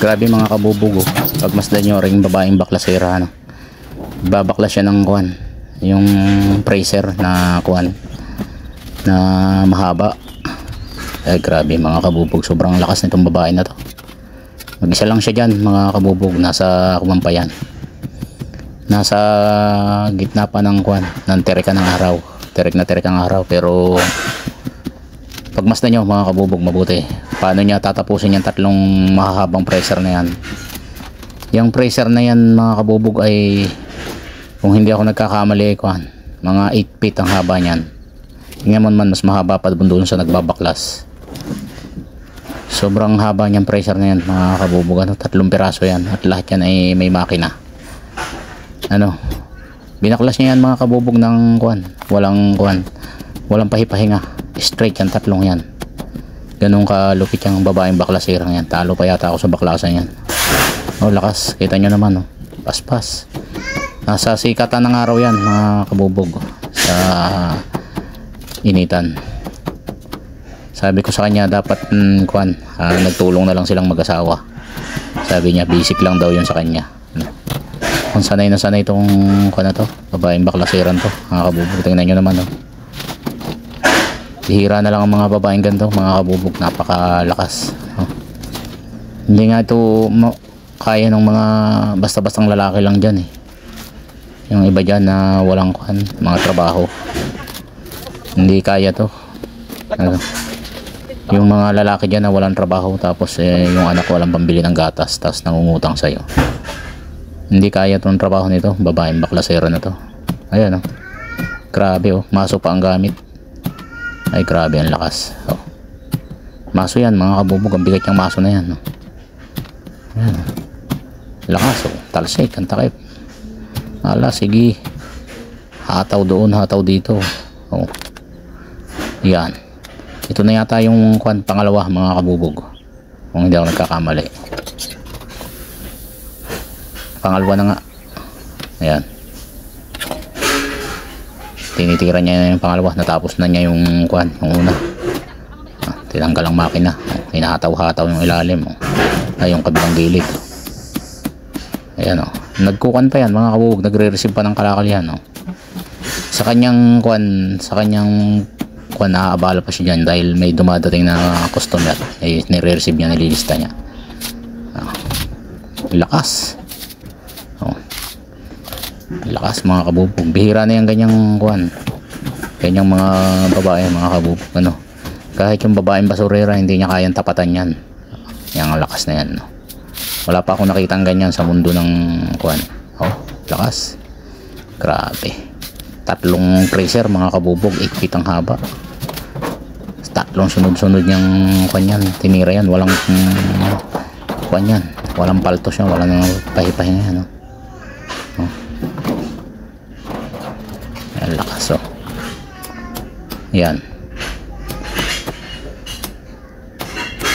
Grabe mga kabubog, oh. Pagmasdan nyo ring babaeng baklasera, ano? Babaklas siya ng kuwan, yung bracer na kuwan na mahaba. Ay grabe mga kabubog, sobrang lakas nitong babae na to. Mag-isa lang siya dyan mga kabubog, nasa Kumampayan, nasa gitna pa ng kuwan, ng terek ng araw, terek ng araw. Pero pagmasdan nyo mga kabubog mabuti, paano niya tatapusin yung tatlong mahahabang bracer na yan. Yung bracer na yan mga kabubog ay, kung hindi ako nagkakamali, kuwan, mga 8 feet ang haba niyan. Tingnan mo man, mas mahaba pa doon sa nagbabaklas. Sobrang haba niyang bracer na yan mga kabubog, ano, 3 piraso yan, at lahat yan ay may makina. Ano, binaklas niya yan mga kabubog ng kuwan, walang pahipahinga, straight yan, 3 yan. Ganun kalupit yung babaeng baklasirang yan. Talo pa yata ako sa baklasan yan. Oh, lakas, kita nyo naman, oh. Paspas, nasa sikatan ng araw yan mga kabubog, sa initan. Sabi ko sa kanya dapat nagtulong na lang silang mag-asawa. Sabi niya basic lang daw yun sa kanya. Kung sanay na sanay itong na to, babaeng baklasiran to mga kabubog. Tingnan nyo naman, oh. Bihira na lang ang mga babaeng ganito mga kabubog, napakalakas, oh. Hindi nga ito kaya ng mga basta-bastang lalaki lang dyan, eh. Yung iba dyan na walang mga trabaho, hindi kaya to, ano. Yung mga lalaki dyan na walang trabaho, tapos yung anak walang pambili ng gatas, tapos nangungutang sa'yo, hindi kaya tong trabaho nito, babaeng baklasera na to. Ayan, oh. Grabe, oh. Maso pa ang gamit. Ay grabe ang lakas, oh. Maso yan mga kabubog, ang bigat yung maso na yan, oh. Ayan, oh. Lakas, oh. Talsik ang takip. Ala, sige, hataw doon, hataw dito, oh. Yan, ito na yata yung pangalawa mga kabubog, kung hindi ako nagkakamali. Pangalawa na nga. Ayan, tinitira niya yung pangalawa, natapos na niya yung yung una. Tinanggal ang makina, hinahataw-hataw yung ilalim, ay yung kabilang gilid. Ayan, oh. Nagkukan pa yan mga kabubog, nagre-receive pa ng kalakal yan, oh. Sa kanyang naaabala pa siya dyan dahil may dumadating na customer, ay nire-receive niya, nililista niya. Lakas, oh. Lakas mga kabubog, bihira na yung ganyang ganyang mga babae mga kabubog, ano. Kahit yung babaeng basurera hindi niya kayang tapatan yan. Yung lakas na yan, no? Wala pa akong nakitang ganyan sa mundo ng oh, lakas, grabe. 3 bracer mga kabubog, 8 feet ang haba, 3 sunod-sunod yung yan, tinira yan, walang yan, walang paltos yan, walang pahipahinga yan, no? Oh. Yan, lakas, oh. Yan.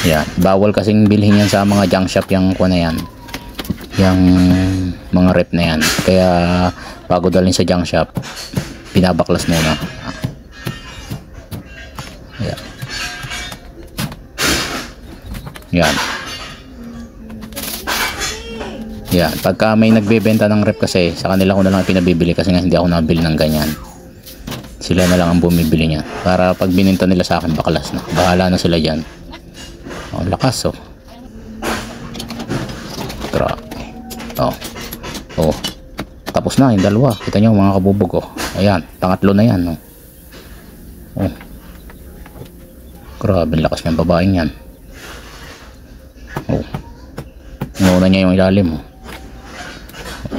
Yan, bawal kasing bilhin yan sa mga junk shop yung na yan, yung mga rep na yan. Kaya bago dalhin sa junk shop, pinabaklas muna. Yan. Yan. Yan, pagka may nagbebenta ng rep kasi, sa kanila ko na lang pinabibili kasi nga hindi ako nabili ng ganyan. Sila na lang ang bumibili niya. Para pag bininta nila sa akin, baklas na. Bahala na sila dyan. Oh, lakas, oh. Grabe. Oh. Oh. Tapos na yung dalawa. Kita nyo mga kabubog, oh. Ayan, pangatlo na yan, oh. Oh. Grabe, lakas ng babaeng yan. Oh. Ngauna niya yung ilalim, oh.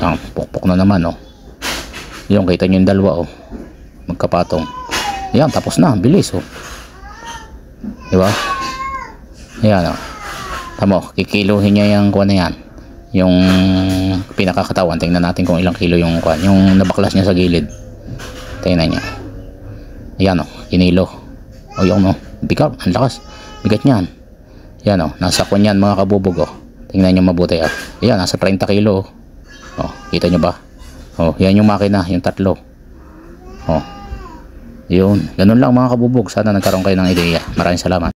Ang pukpok na naman, oh. Yung kita nyo yung dalawa, oh. Magkapatong. Ayan, tapos na, bilis, oh. Diba? Ayan, oh. Tamo, kikiluhin niya yung na yan, yung pinakakatawan. Tingnan natin kung ilang kilo yung yung nabaklas niya sa gilid. Tingnan niya. Ayan, oh, kinilo. O yung, oh, bigat, ang lakas, bigat niyan. Ayan, oh, nasa yan mga kabubog, oh. Tingnan niyo mabuti, ah. Ayan, nasa 30 kilo, oh. Kita niyo ba? Oh, yan yung makina, yung 3. Oh. Yun, ganun lang mga kabubog. Sana nagkaroon kayo ng ideya. Maraming salamat.